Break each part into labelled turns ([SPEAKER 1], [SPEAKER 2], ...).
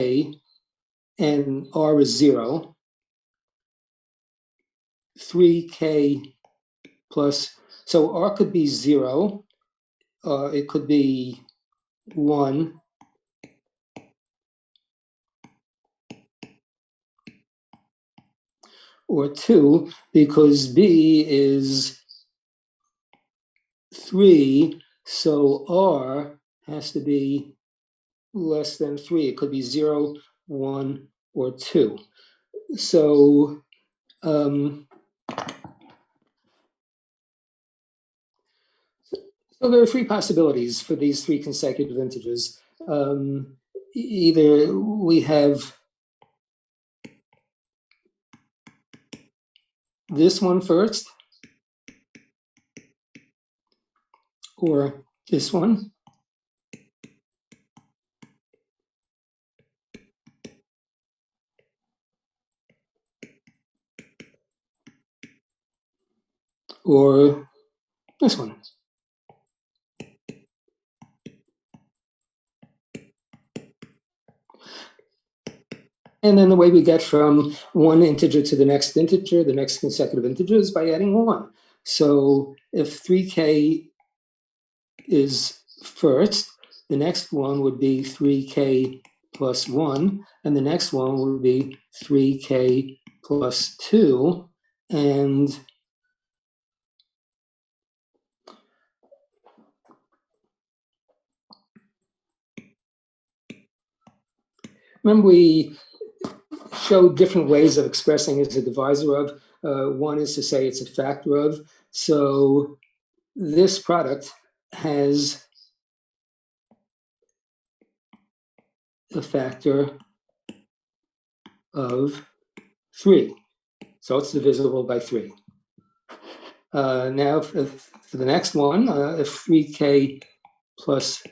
[SPEAKER 1] and r is 0, 3k plus, so r could be 0, it could be 1, or 2, because b is 3, so r has to be less than 3. It could be 0, 1, or 2. So so there are three possibilities for these three consecutive integers. Either we have this one first, or this one, or this one. And then the way we get from one integer to the next consecutive integer, is by adding 1. So if 3k is first, the next one would be 3k plus 1, and the next one would be 3k plus 2, and remember we showed different ways of expressing as a divisor of. One is to say it's a factor of. So this product has a factor of 3. So it's divisible by 3. Now for the next one, if 3k plus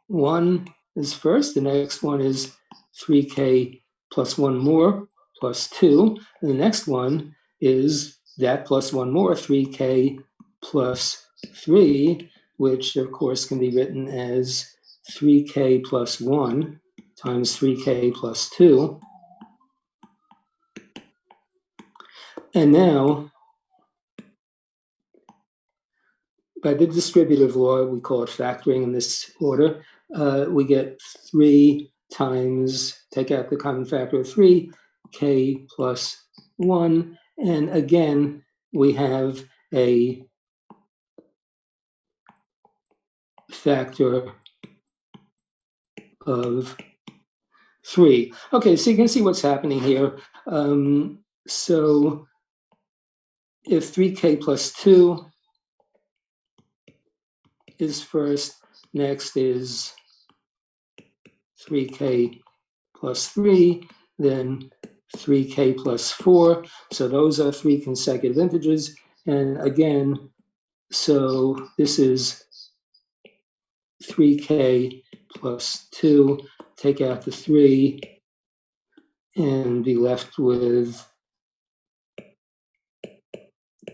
[SPEAKER 1] 1 is first, the next one is 3k plus 1 more plus 2. And the next one is that plus 1 more, 3k plus 3, which of course can be written as 3k plus 1 times 3k plus 2. And now, by the distributive law, we call it factoring in this order, we get 3 times, take out the common factor of 3, k plus 1. And again, we have a factor of 3. Okay, so you can see what's happening here. So if 3k plus 2 is first, next is 3k plus 3, then 3k plus 4. So those are three consecutive integers. And again, so this is 3k plus 2, take out the 3, and be left with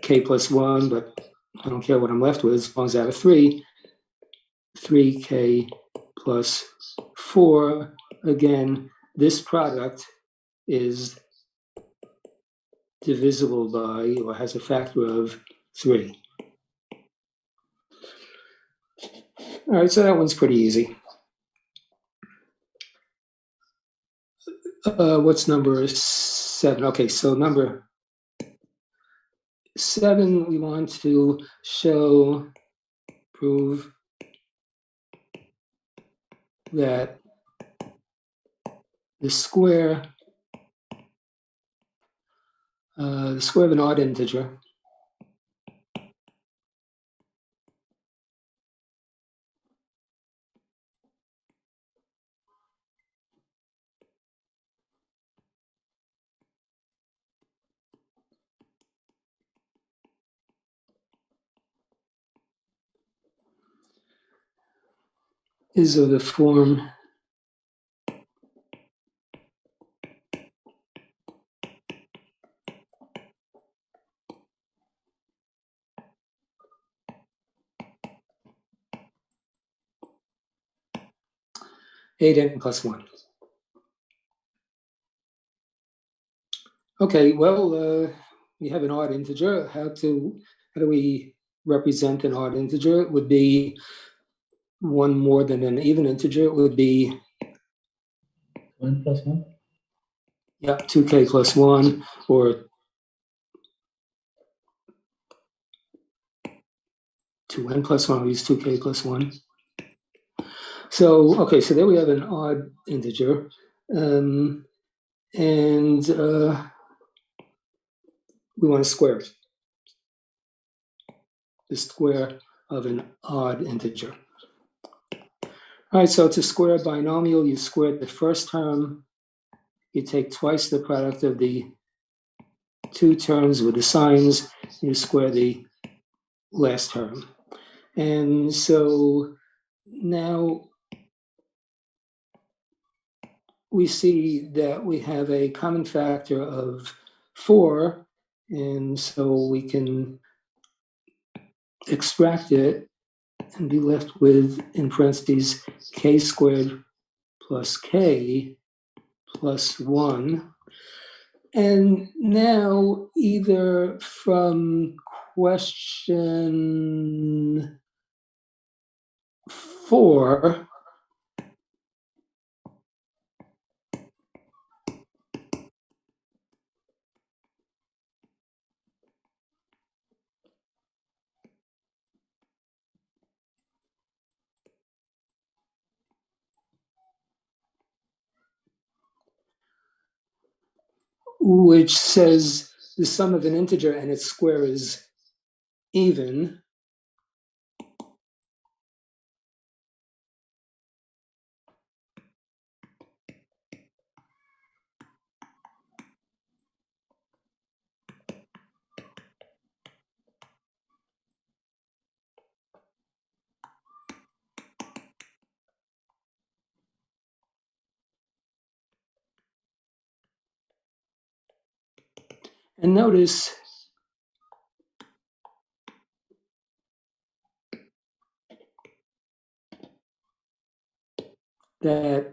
[SPEAKER 1] k plus 1, but I don't care what I'm left with as long as I have a 3. 3k plus 4. Again, this product is divisible by, or has a factor of 3. All right, so that one's pretty easy. What's number 7? Okay, so number 7, we want to prove that the square of an odd integer is of the form (8n plus 1). Okay, well, we have an odd integer. How do we represent an odd integer? It would be one more than an even integer. It would be
[SPEAKER 2] 1 plus 1?
[SPEAKER 1] Yeah, 2k plus 1, or 2n plus 1, we use 2k plus 1. So, okay, so there we have an odd integer. And we want to square it. The square of an odd integer. All right, so to square a binomial, you square the first term. You take twice the product of the two terms with the signs. You square the last term. And so now we see that we have a common factor of 4, and so we can extract it and be left with, in parentheses, k squared plus k plus 1. And now, either from question 4, which says the sum of an integer and its square is even, and notice that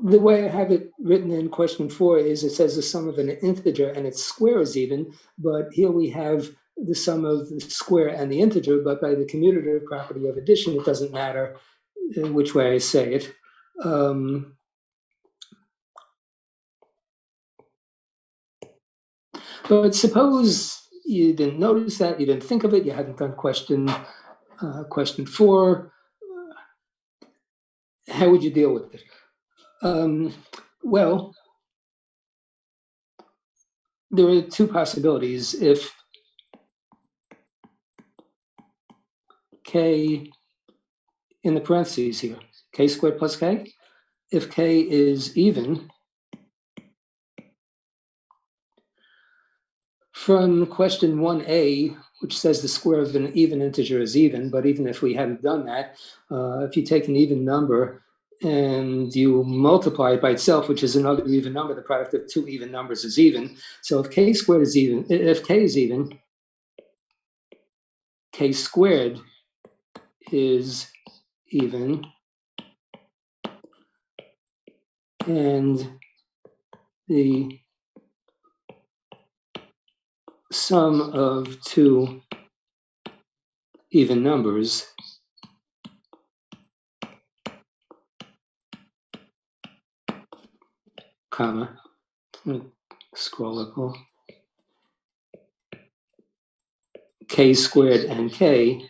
[SPEAKER 1] the way I have it written in question 4 is it says the sum of an integer and its square is even, but here we have the sum of the square and the integer, but by the commutative property of addition, it doesn't matter which way I say it. But suppose you didn't notice that, you didn't think of it, you hadn't done question 4. How would you deal with it? Well, there are two possibilities. If k, in the parentheses here, k squared plus k, if k is even, from question 1a, which says the square of an even integer is even, but even if we hadn't done that, if you take an even number and you multiply it by itself, which is another even number, the product of two even numbers is even. So if k squared is even, if k is even, k squared is even, and the sum of two even numbers comma, scroll up more, k squared and k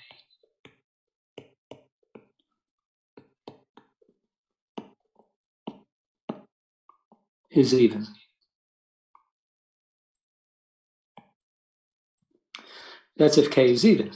[SPEAKER 1] is even. That's if k is even.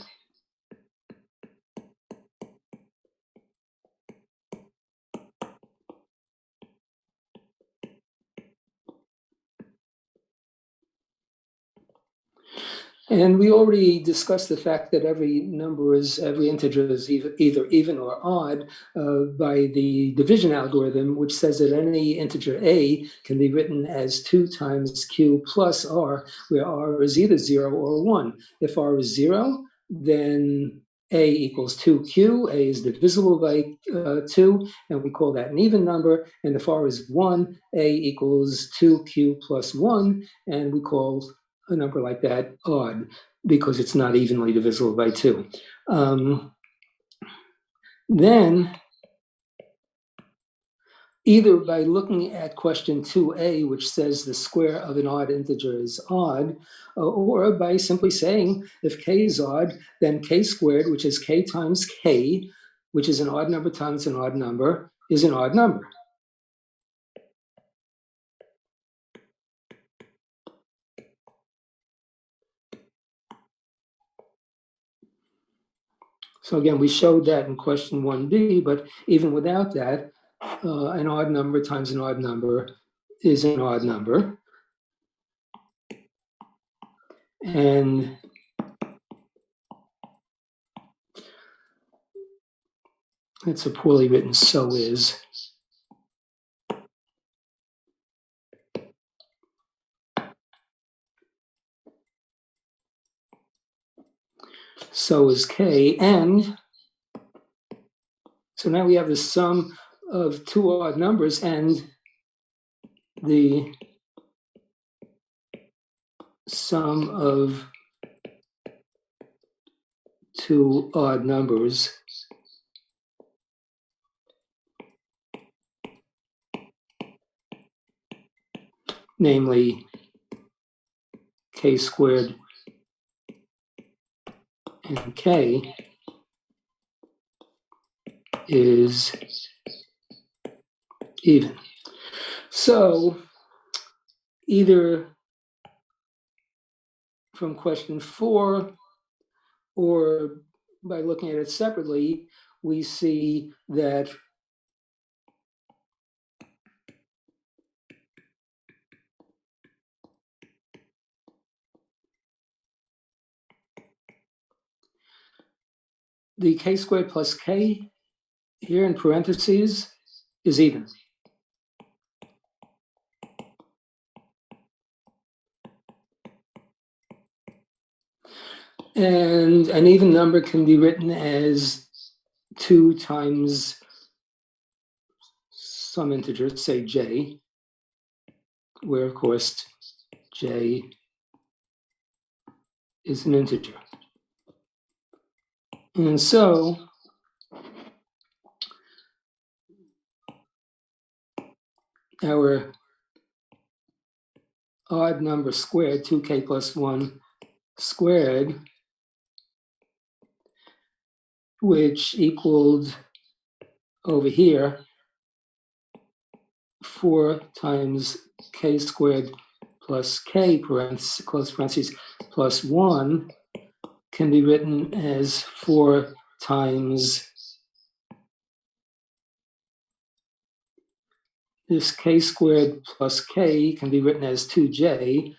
[SPEAKER 1] And we already discussed the fact that every integer is either even or odd by the division algorithm, which says that any integer a can be written as 2 times q plus r, where r is either 0 or 1. If r is 0, then A equals 2q. A is divisible by 2, and we call that an even number. And if r is 1, A equals 2q plus 1, and we call a number like that odd because it's not evenly divisible by 2. Then, either by looking at question 2a, which says the square of an odd integer is odd, or by simply saying if k is odd, then k squared, which is k times k, which is an odd number times an odd number, is an odd number. So again, we showed that in question 1b, but even without that, an odd number times an odd number is an odd number. And it's a poorly written so is. So is k, and so now we have the sum of two odd numbers and the sum of two odd numbers, namely k squared and k, is even. So either from question 4 or by looking at it separately, we see that the k squared plus k here in parentheses is even. And an even number can be written as 2 times some integer, say j, where of course j is an integer. And so our odd number squared, 2k plus 1 squared, which equaled over here 4 times k squared plus k, close parentheses, plus 1, can be written as 4 times this k squared plus k can be written as 2j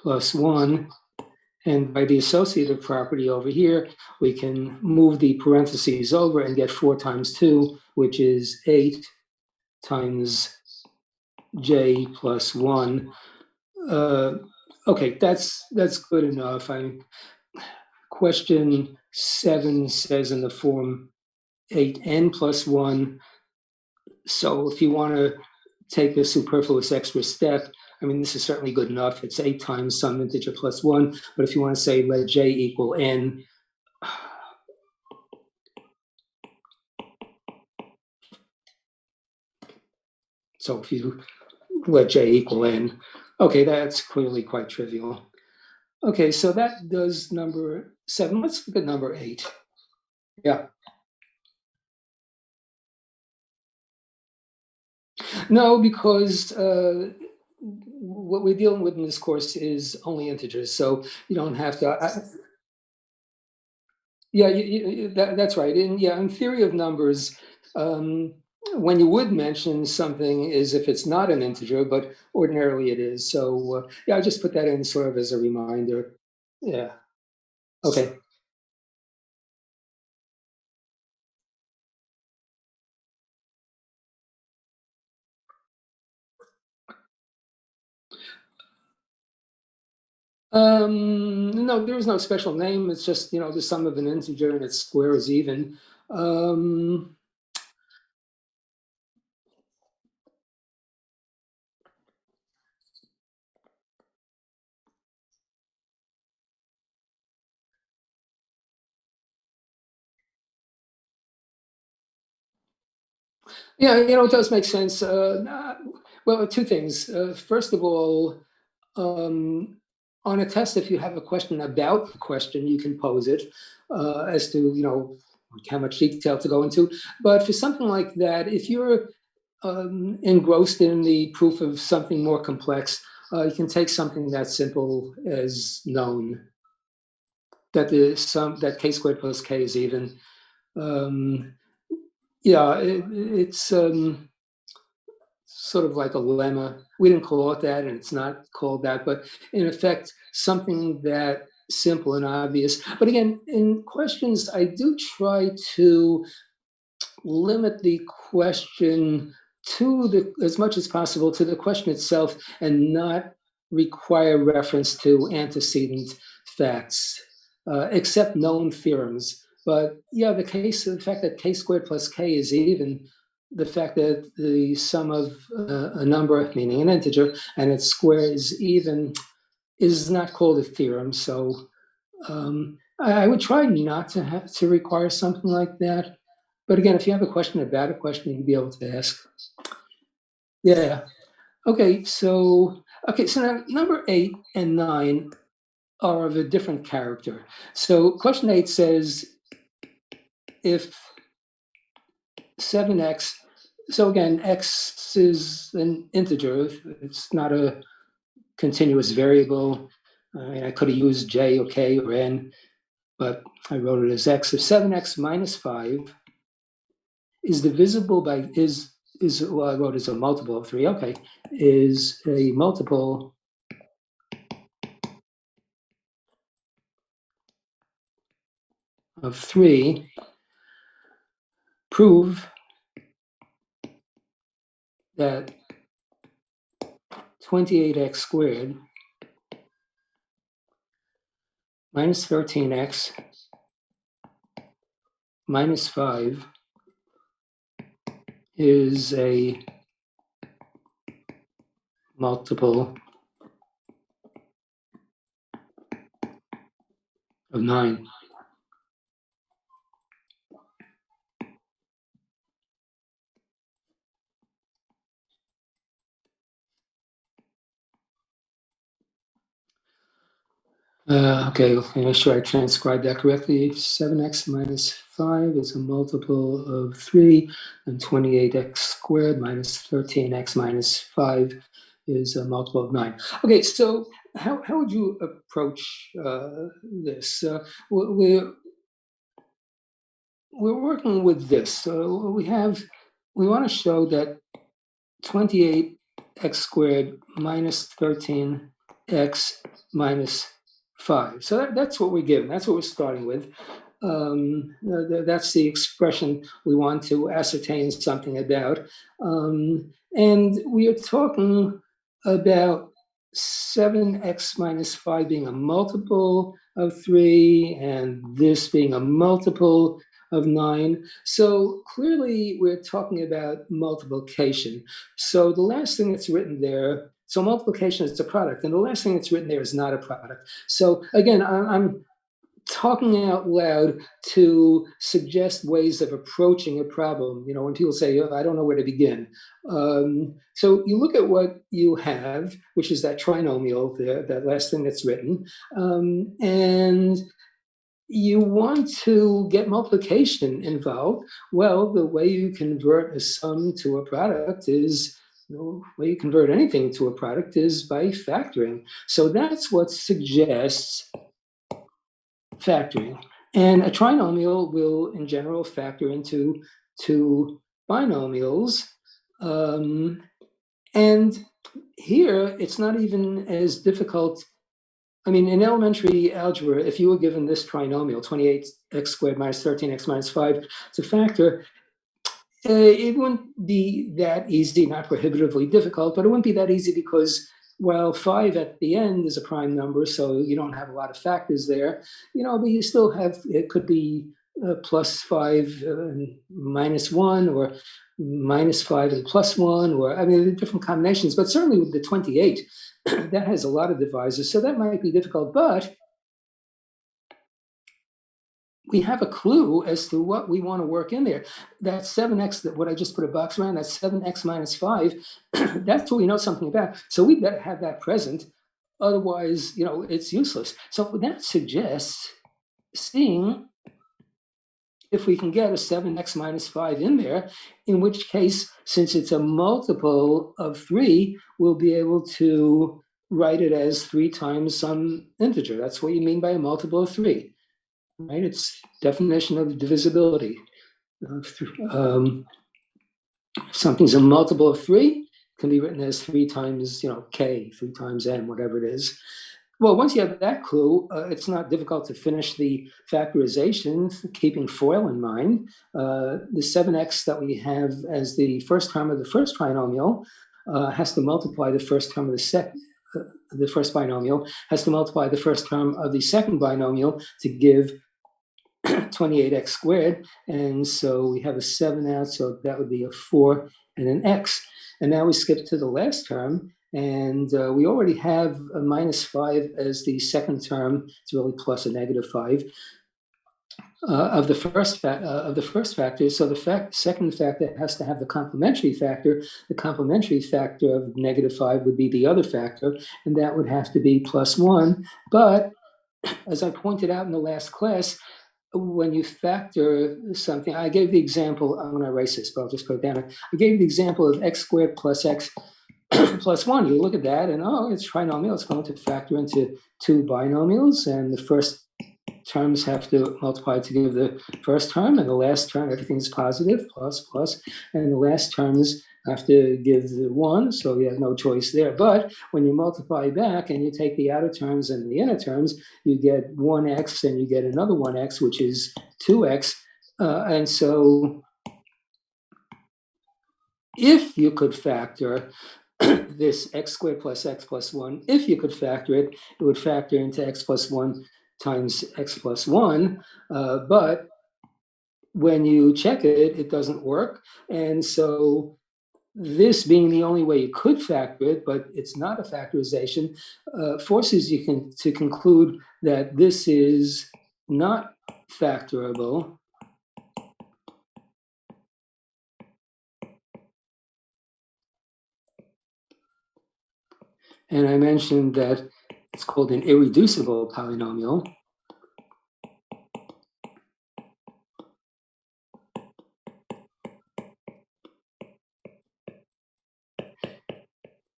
[SPEAKER 1] plus 1. And by the associative property over here, we can move the parentheses over and get 4 times 2, which is 8 times j plus 1. Okay, that's good enough. Question 7 says in the form 8n plus 1. So if you want to take a superfluous extra step, I mean, this is certainly good enough. It's 8 times some integer plus 1. But if you want to say let j equal n, so if you let j equal n, okay, that's clearly quite trivial. Okay, so that does number 7. Let's look at number 8. Yeah. No, because what we're dealing with in this course is only integers, so you don't have to. That's right. In theory of numbers, when you would mention something is if it's not an integer, but ordinarily it is. So I just put that in sort of as a reminder. Yeah. Okay. No, there is no special name. It's just, the sum of an integer and its square is even. Yeah, it does make sense. Well, two things. First of all, on a test, if you have a question about the question, you can pose it as to, how much detail to go into. But for something like that, if you're engrossed in the proof of something more complex, you can take something that's simple as known, that that k squared plus k is even. Yeah, it's sort of like a lemma. We didn't call it that, and it's not called that, but in effect, something that simple and obvious. But again, in questions, I do try to limit the question as much as possible to the question itself and not require reference to antecedent facts, except known theorems. But yeah, the fact that k squared plus k is even, the fact that the sum of a number, meaning an integer, and its square is even, is not called a theorem. So I would try not to have to require something like that. But again, if you have a question about a question, you'd be able to ask. Yeah. Okay. So now number 8 and 9 are of a different character. So question 8 says if 7x, so again, x is an integer. It's not a continuous variable. I mean, I could have used j or k or n, but I wrote it as x. If 7x minus 5 is divisible by, well, I wrote as a multiple of 3, okay, is a multiple of 3, prove that 28x squared minus 13x minus 5 is a multiple of 9. Okay, let me make sure I transcribe that correctly. 7x minus 5 is a multiple of 3, and 28x squared minus 13x minus 5 is a multiple of 9. Okay, so how would you approach this? We're working with this. We want to show that 28x squared minus 13x minus 5. So that's what we're given. That's what we're starting with. That's the expression we want to ascertain something about. And we are talking about 7x minus 5 being a multiple of 3, and this being a multiple of 9. So clearly we're talking about multiplication. So the last thing that's written there, so multiplication is a product, and the last thing that's written there is not a product. So again, I'm talking out loud to suggest ways of approaching a problem. When people say, oh, I don't know where to begin. So you look at what you have, which is that trinomial, that last thing that's written, and you want to get multiplication involved. Well, the way you convert a sum to a product is, the way you convert anything to a product is by factoring. So that's what suggests factoring. And a trinomial will, in general, factor into two binomials. And here, it's not even as difficult. I mean, in elementary algebra, if you were given this trinomial, 28x squared minus 13x minus 5 to factor, it wouldn't be that easy, not prohibitively difficult, but it wouldn't be that easy because Well, 5 at the end is a prime number, so you don't have a lot of factors there, but you still have, it could be plus 5 and minus 1, or minus 5 and plus 1, or I mean, different combinations, but certainly with the 28, that has a lot of divisors, so that might be difficult, but we have a clue as to what we want to work in there. That 7x, that what I just put a box around, that's 7x minus 5, that's what we know something about. So we better have that present. Otherwise, it's useless. So that suggests seeing if we can get a 7x minus 5 in there, in which case, since it's a multiple of 3, we'll be able to write it as 3 times some integer. That's what you mean by a multiple of 3. Right? It's definition of divisibility. Something's a multiple of 3, can be written as 3 times, k, 3 times n, whatever it is. Well, once you have that clue, it's not difficult to finish the factorization, keeping FOIL in mind. The 7x that we have as the first term of the first trinomial has to multiply the first term of the first binomial, has to multiply the first term of the second binomial to give 28x squared, and so we have a 7 out, so that would be a 4 and an x. And now we skip to the last term, and we already have a minus 5 as the second term. It's really plus a negative 5 of the first factor. So the second factor has to have the complementary factor. The complementary factor of negative 5 would be the other factor, and that would have to be plus 1. But as I pointed out in the last class, when you factor something, I gave the example, I'm going to erase this, but I'll just put it down. I gave the example of x squared plus x plus 1. You look at that and, it's trinomial. It's going to factor into 2 binomials, and the first terms have to multiply to give the first term, and the last term, everything is positive, plus, and the last terms have to give the 1, so you have no choice there. But when you multiply back and you take the outer terms and the inner terms, you get 1x and you get another 1x, which is 2x. And so if you could factor this x squared plus x plus 1, if you could factor it, it would factor into x plus 1 times x plus 1. But when you check it, it doesn't work. And so this being the only way you could factor it, but it's not a factorization, forces you to conclude that this is not factorable. And I mentioned that it's called an irreducible polynomial.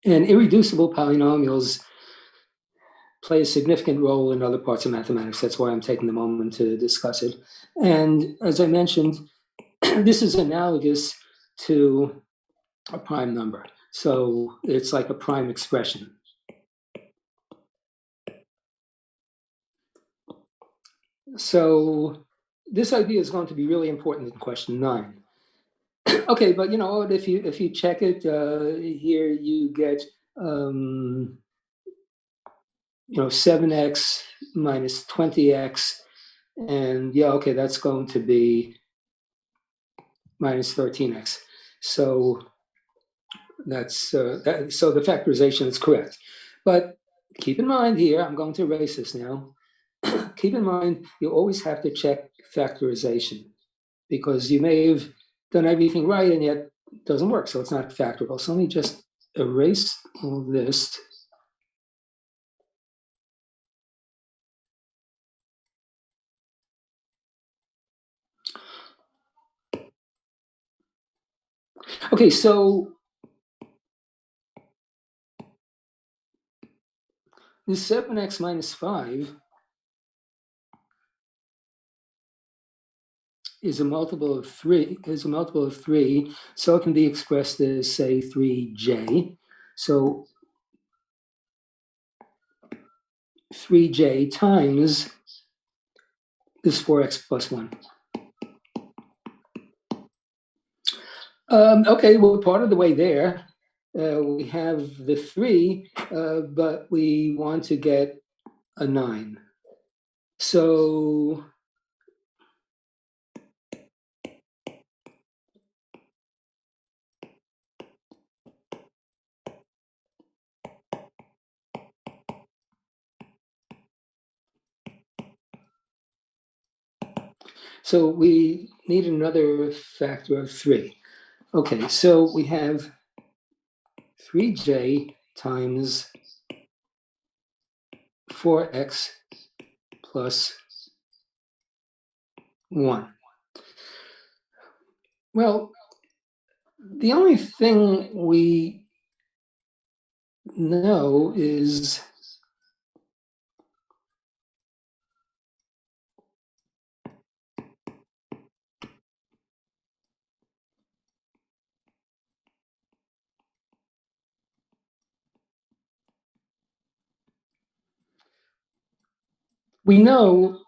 [SPEAKER 1] And irreducible polynomials play a significant role in other parts of mathematics. That's why I'm taking the moment to discuss it. And as I mentioned, this is analogous to a prime number. So it's like a prime expression. So this idea is going to be really important in question 9. Okay, but if you check it, here you get 7x minus 20x, and okay, that's going to be minus 13x. So that's so the factorization is correct. But keep in mind here, I'm going to erase this now. Keep in mind, you always have to check factorization, because you may have done everything right and yet it doesn't work, so it's not factorable. So let me just erase all this. Okay, so this 7x minus 5 is a multiple of 3, so it can be expressed as, say, 3j. So 3j times this 4x plus 1. Okay, we're part of the way there. we have the 3, but we want to get a 9. So we need another factor of 3. Okay, so we have 3j times 4x plus 1. Well, the only thing we know is we know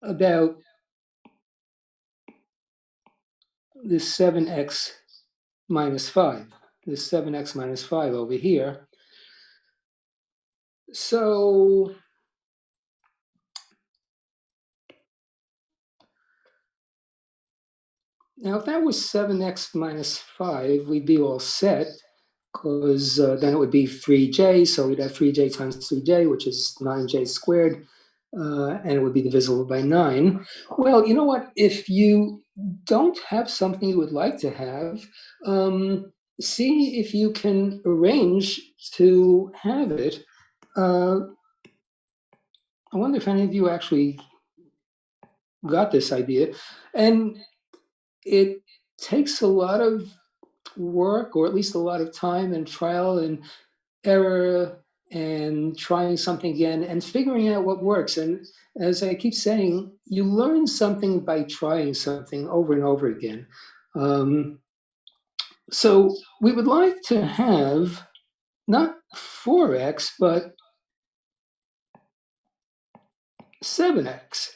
[SPEAKER 1] about this 7x minus 5, this 7x minus 5 over here. So now if that was 7x minus 5, we'd be all set, because then it would be 3j, so we'd have 3j times 3j, which is 9j squared, and it would be divisible by 9. Well, you know what? If you don't have something you would like to have, see if you can arrange to have it. I wonder if any of you actually got this idea. And it takes a lot of work, or at least a lot of time and trial and error, and trying something again and figuring out what works. And as I keep saying, you learn something by trying something over and over again. So we would like to have not 4x, but 7x.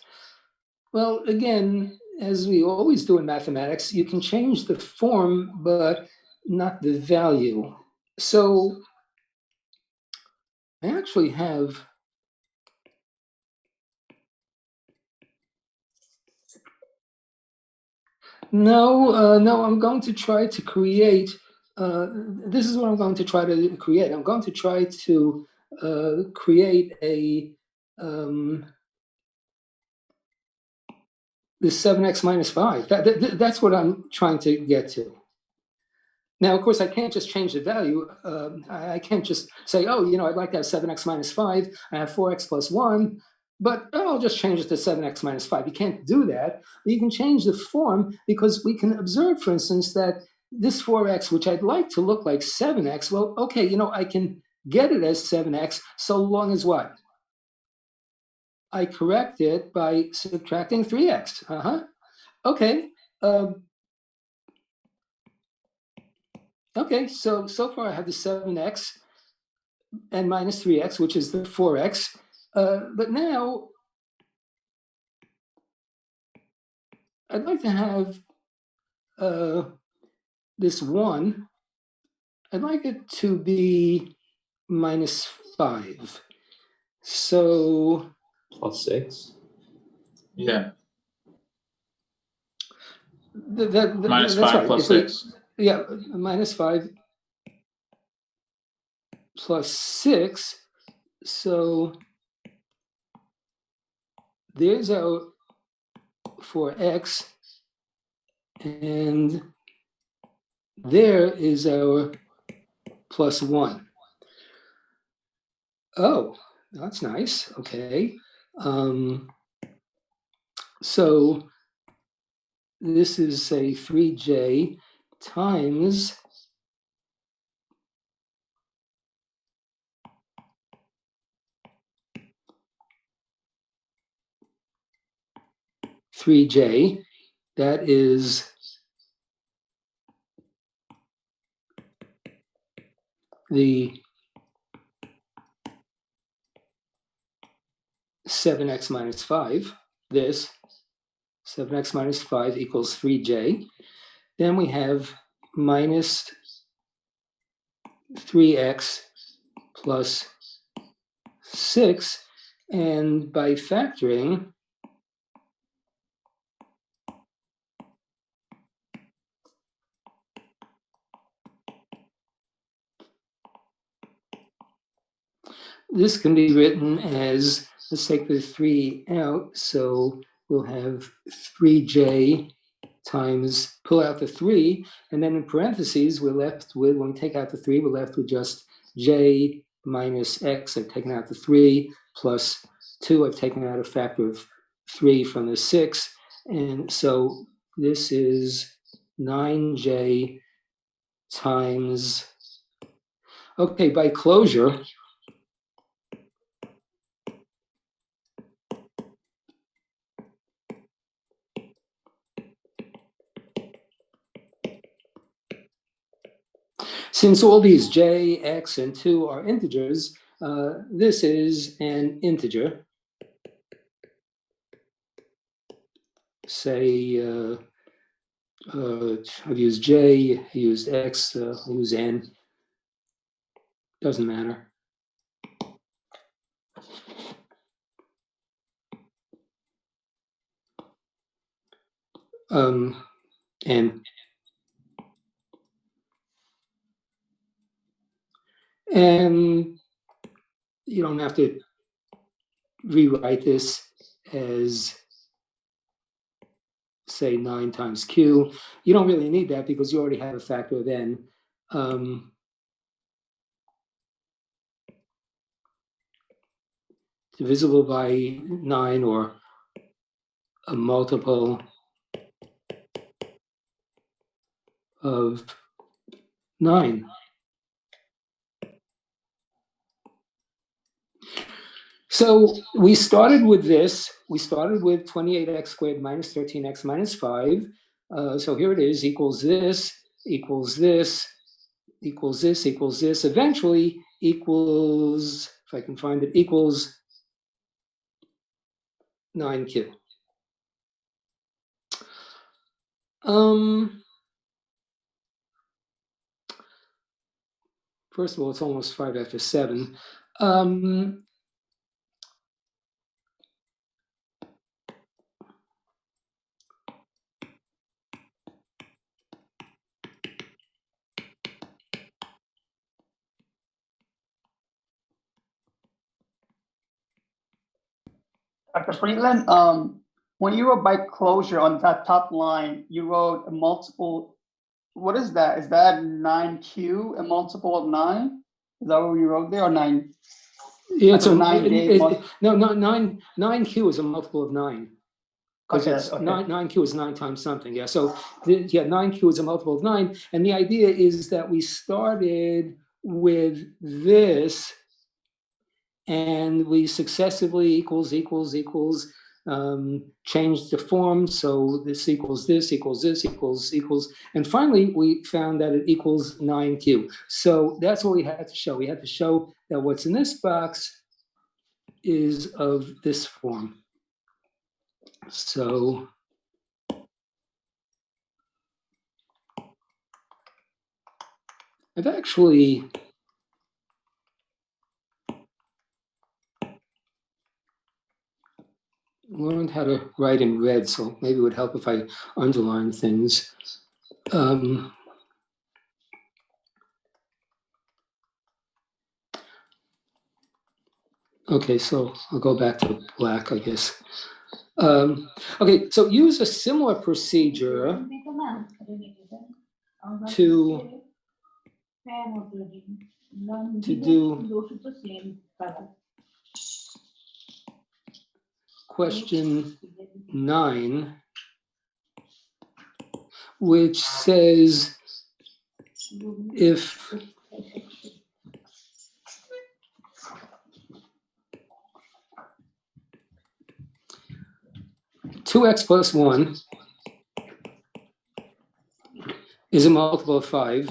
[SPEAKER 1] Well, again, as we always do in mathematics, you can change the form, but not the value. So I actually have no, I'm going to try to create, this is what I'm going to try to create. I'm going to try to create a, this 7x minus 5. That's what I'm trying to get to. Now, of course, I can't just change the value. I can't just say, oh, I'd like to have 7x minus 5. I have 4x plus 1. But I'll just change it to 7x minus 5. You can't do that. You can change the form, because we can observe, for instance, that this 4x, which I'd like to look like 7x, well, okay, I can get it as 7x so long as what? I correct it by subtracting 3x. Okay. Okay, so far I have the 7x and minus 3x, which is the 4x. But now I'd like to have this 1. I'd like it to be minus 5. So
[SPEAKER 2] plus 6.
[SPEAKER 3] Yeah.
[SPEAKER 1] Minus
[SPEAKER 3] minus 5
[SPEAKER 1] right.
[SPEAKER 3] plus 6.
[SPEAKER 1] Yeah, minus 5 plus 6. So there's our 4x, and there is our plus 1. Oh, that's nice. Okay. So this is, say, 3j times 3j. That is the 7x minus 5. This 7x minus 5 equals 3j. Then we have minus 3x plus 6, and by factoring, this can be written as, let's take the 3 out, so we'll have 3j times, pull out the 3, and then in parentheses, we're left with, when we take out the 3, we're left with just j minus x. I've taken out the 3, plus 2, I've taken out a factor of 3 from the 6, and so this is 9j times, okay, by closure, since all these j, x, and 2 are integers, this is an integer. Say, I've used j, I used x, I use n, doesn't matter. And you don't have to rewrite this as, say, 9 times q. You don't really need that because you already have a factor of n. Divisible by 9 or a multiple of 9. So we started with this. We started with 28x squared minus 13x minus 5. So here it is, equals this, equals this, equals this, equals this. Eventually equals, if I can find it, equals 9q. First of all, it's almost 5 after 7.
[SPEAKER 3] Dr. Friedland, when you wrote by closure on that top line, you wrote a multiple. What is that? Is that 9q, a multiple of 9? Is that what you wrote there, or 9?
[SPEAKER 1] Yeah, it's a,
[SPEAKER 3] no,
[SPEAKER 1] 9q is a multiple of 9. Because
[SPEAKER 3] okay,
[SPEAKER 1] it's
[SPEAKER 3] okay.
[SPEAKER 1] 9q is 9 times something. Yeah, so yeah, 9q is a multiple of 9. And the idea is that we started with this and we successively equals, changed the form. So this equals this, equals this, equals. And finally, we found that it equals 9q. So that's what we had to show. We had to show that what's in this box is of this form. So I've actually learned how to write in red, so maybe it would help if I underline things. Okay, so I'll go back to black, I guess. Okay, so use a similar procedure to do question 9, which says if two x plus 1 is a multiple of 5,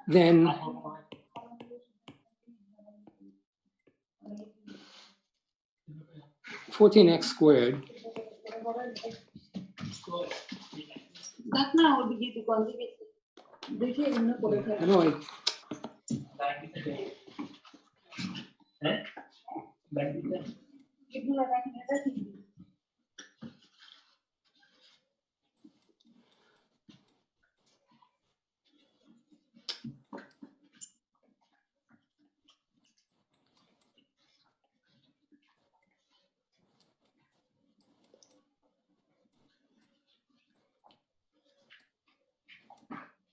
[SPEAKER 1] then 14x squared. Anyway,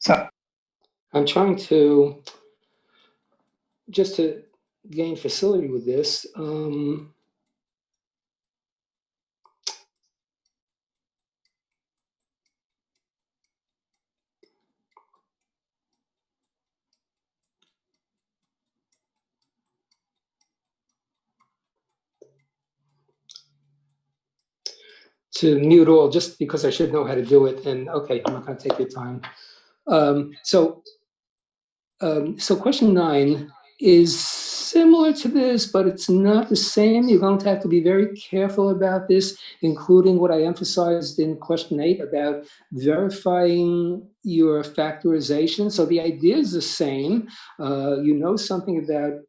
[SPEAKER 3] So
[SPEAKER 1] I'm trying to, just to gain facility with this, to mute all, just because I should know how to do it. And okay, I'm not going to take your time. So question 9 is similar to this, but it's not the same. You're going to have to be very careful about this, including what I emphasized in question 8 about verifying your factorization. So the idea is the same. You know something about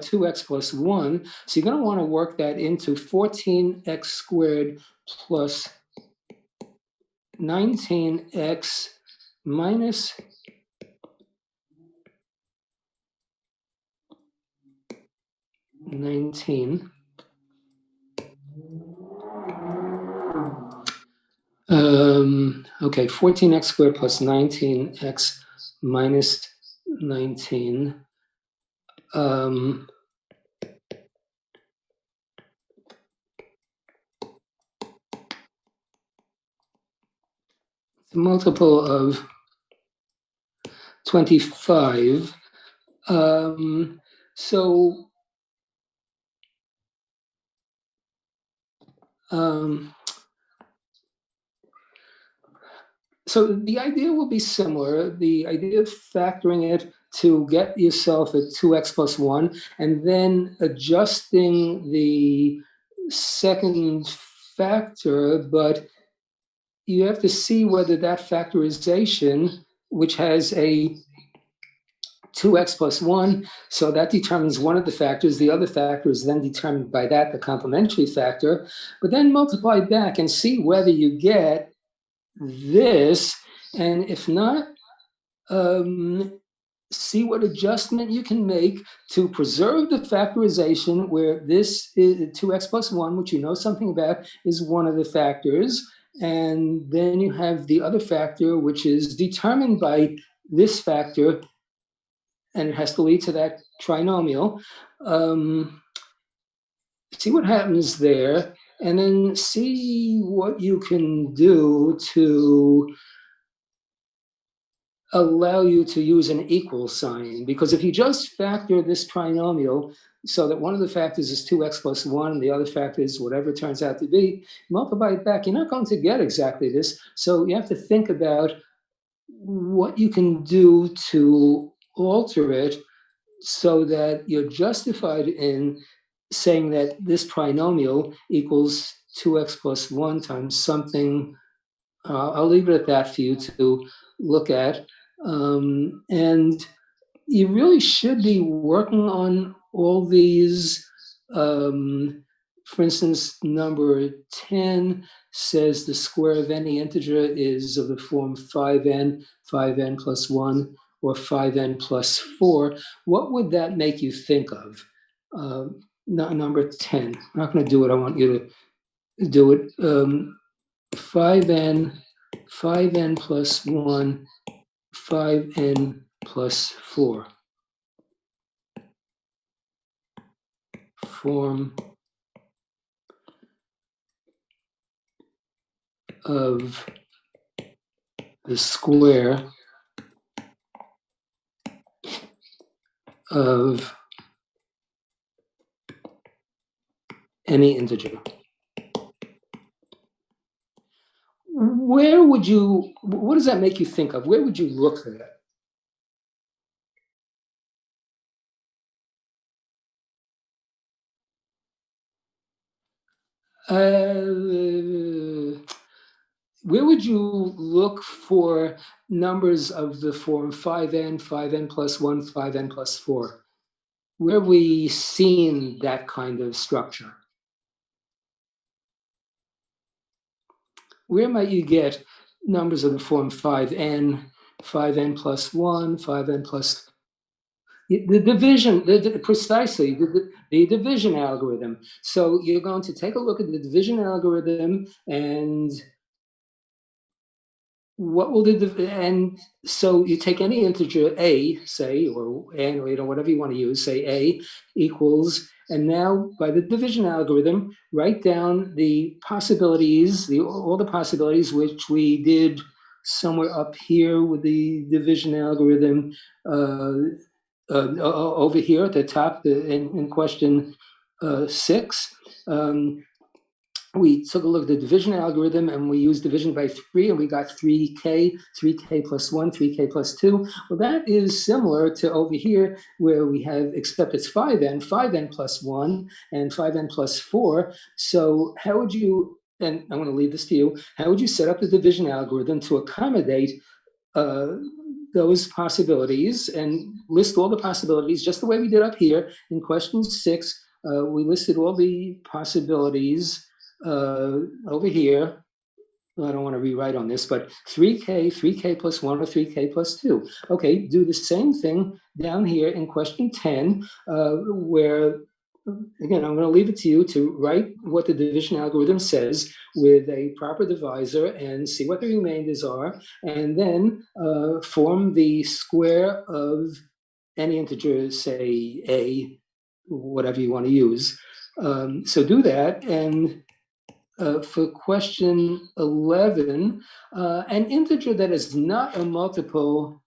[SPEAKER 1] 2x plus 1. So you're going to want to work that into 14x squared plus 19x minus 19. Okay, 14x squared plus 19x minus 19. The multiple of 25. So the idea will be similar. The idea of factoring it to get yourself at 2x plus 1, and then adjusting the second factor, but you have to see whether that factorization, which has a 2x plus 1, so that determines one of the factors. The other factor is then determined by that, the complementary factor. But then multiply back and see whether you get this, and if not, see what adjustment you can make to preserve the factorization where this is 2x plus 1, which you know something about, is one of the factors. And then you have the other factor, which is determined by this factor, and it has to lead to that trinomial. See what happens there, and then see what you can do to allow you to use an equal sign. Because if you just factor this trinomial so that one of the factors is 2x plus 1, and the other factor is whatever it turns out to be, multiply it back, you're not going to get exactly this. So you have to think about what you can do to alter it so that you're justified in saying that this trinomial equals 2x plus 1 times something. I'll leave it at that for you to look at. And you really should be working on all these. For instance, number 10 says the square of any integer is of the form 5n plus 1, or 5n plus 4. What would that make you think of? Number 10. I'm not going to do it. I want you to do it. 5n plus 1, 5n plus 4. Form of the square of any integer. where would you, what does that make you think of? Where would you look for that? Where would you look for numbers of the form 5n, 5n plus 1, 5n plus 4? Where have we seen that kind of structure? Where might you get numbers of the form 5n, 5n plus 1, 5n plus the division, precisely the division algorithm. So you're going to take a look at the division algorithm, and what will and so you take any integer a, say, or n, or whatever you want to use, say a equals, and now by the division algorithm, write down the possibilities, all the possibilities which we did somewhere up here with the division algorithm. Over here at the top in question 6, we took a look at the division algorithm and we used division by 3, and we got 3k plus 1, 3k plus 2. Well, that is similar to over here where we have, except it's 5n plus 1 and 5n plus 4. So how would you, and I'm going to leave this to you, how would you set up the division algorithm to accommodate those possibilities and list all the possibilities, just the way we did up here in question 6. We listed all the possibilities over here. I don't want to rewrite on this, but 3k plus 1 or 3k plus 2. Okay, do the same thing down here in question 10, where, again, I'm going to leave it to you to write what the division algorithm says with a proper divisor and see what the remainders are, and then form the square of any integer, say a, whatever you want to use. So do that, and for question 11, an integer that is not a multiple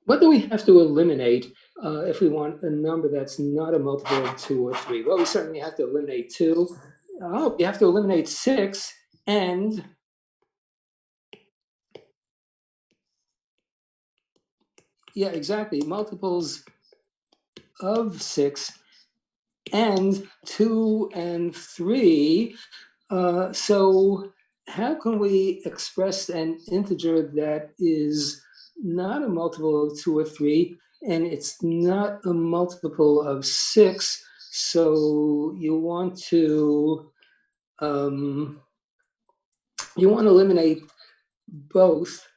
[SPEAKER 1] what do we have to eliminate if we want a number that's not a multiple of 2 or 3? Well, we certainly have to eliminate 2. Oh, you have to eliminate 6, and yeah, exactly, multiples of 6 and 2 and 3. So how can we express an integer that is not a multiple of 2 or 3, and it's not a multiple of 6? So you want to eliminate both,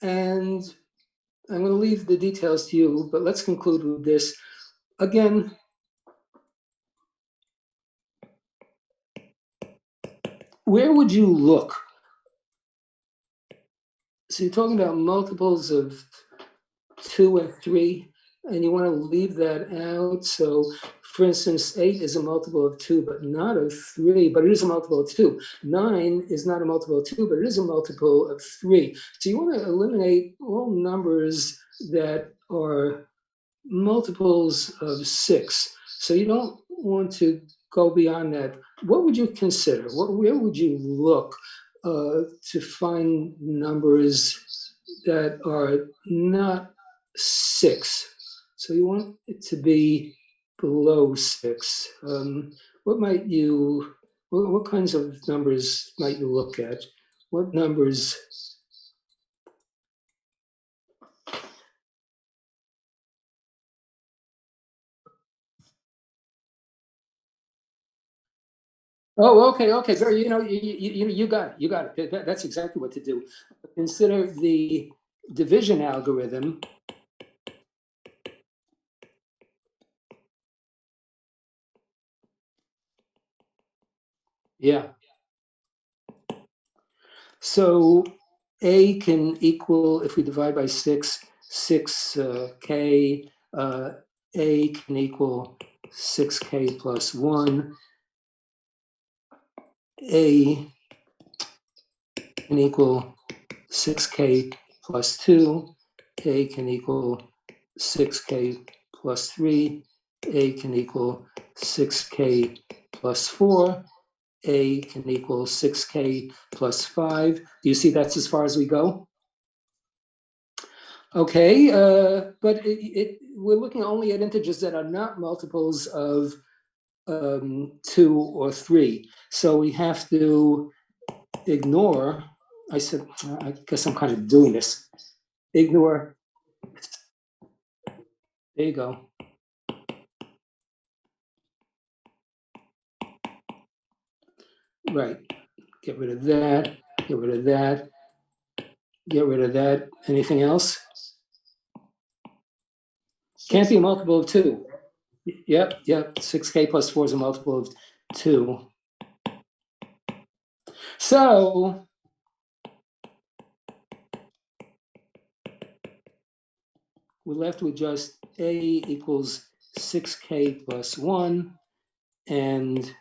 [SPEAKER 1] and I'm going to leave the details to you, but let's conclude with this. Again, where would you look? So you're talking about multiples of 2 and 3, and you want to leave that out. So, for instance, 8 is a multiple of 2, but not of 3, but it is a multiple of 2. 9 is not a multiple of 2, but it is a multiple of 3. So you want to eliminate all numbers that are multiples of 6. So you don't want to go beyond that. What would you consider? Where would you look to find numbers that are not 6? So you want it to be below 6. What might you, what kinds of numbers might you look at? What numbers? Oh, okay. Very, you got it. That's exactly what to do. Consider the division algorithm. Yeah. So A can equal, if we divide by 6, 6k, A can equal 6k plus 1. A can equal 6k plus 2. A can equal 6k plus 3. A can equal 6k plus 4. A can equal 6k plus 5. Do you see that's as far as we go? Okay, but we're looking only at integers that are not multiples of 2 or 3. So we have to ignore, I guess I'm kind of doing this. Ignore, there you go. Right, get rid of that, get rid of that, get rid of that. Anything else? Can't be a multiple of 2. Yep, 6k plus 4 is a multiple of 2. So we're left with just A equals 6k plus 1 and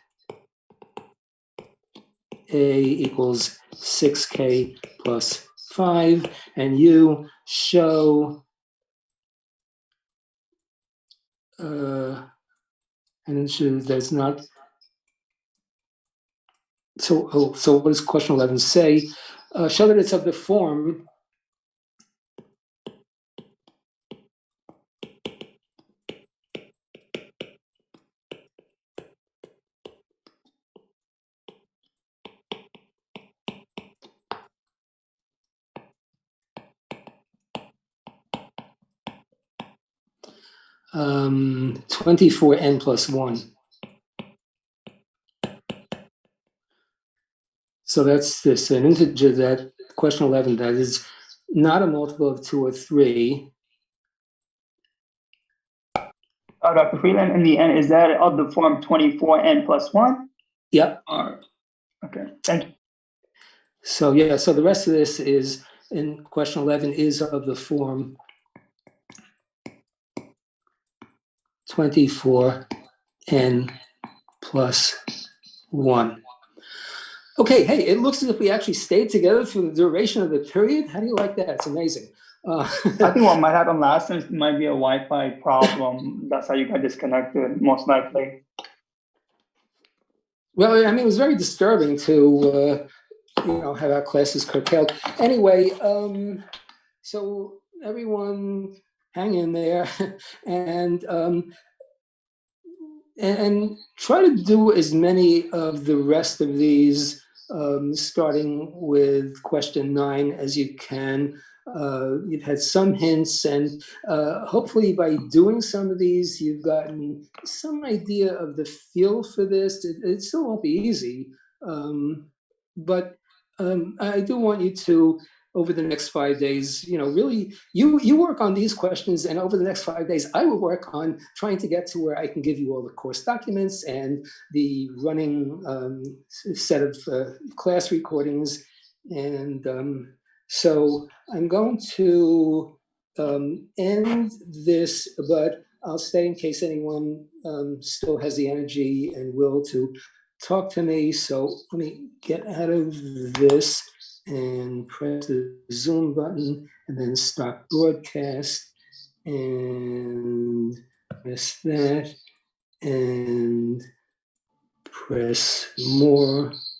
[SPEAKER 1] A equals 6k plus 5. And you show, and it shows that's not, so what does question 11 say? Show that it's of the form um, 24n plus 1. So that's this, an integer that, question 11, that is not a multiple of 2 or 3.
[SPEAKER 3] Dr. Freeland, in the end, is that of the form 24n plus 1?
[SPEAKER 1] Yep.
[SPEAKER 3] Okay, thank you.
[SPEAKER 1] So yeah, so the rest of this is, in question 11, is of the form 24n plus 1. Okay, hey, it looks as if we actually stayed together through the duration of the period. How do you like that? It's amazing.
[SPEAKER 3] I think what might happen last time might be a Wi-Fi problem. That's how you got disconnected, most likely.
[SPEAKER 1] Well, I mean, it was very disturbing to, have our classes curtailed. Anyway, so everyone hang in there and try to do as many of the rest of these, starting with question 9 as you can. You've had some hints, and hopefully by doing some of these, you've gotten some idea of the feel for this. It still won't be easy, but I do want you to, over the next 5 days, really, you work on these questions, and over the next 5 days, I will work on trying to get to where I can give you all the course documents and the running set of class recordings. And so I'm going to end this, but I'll stay in case anyone still has the energy and will to talk to me. So let me get out of this and press the Zoom button and then stop broadcast and press that and press more.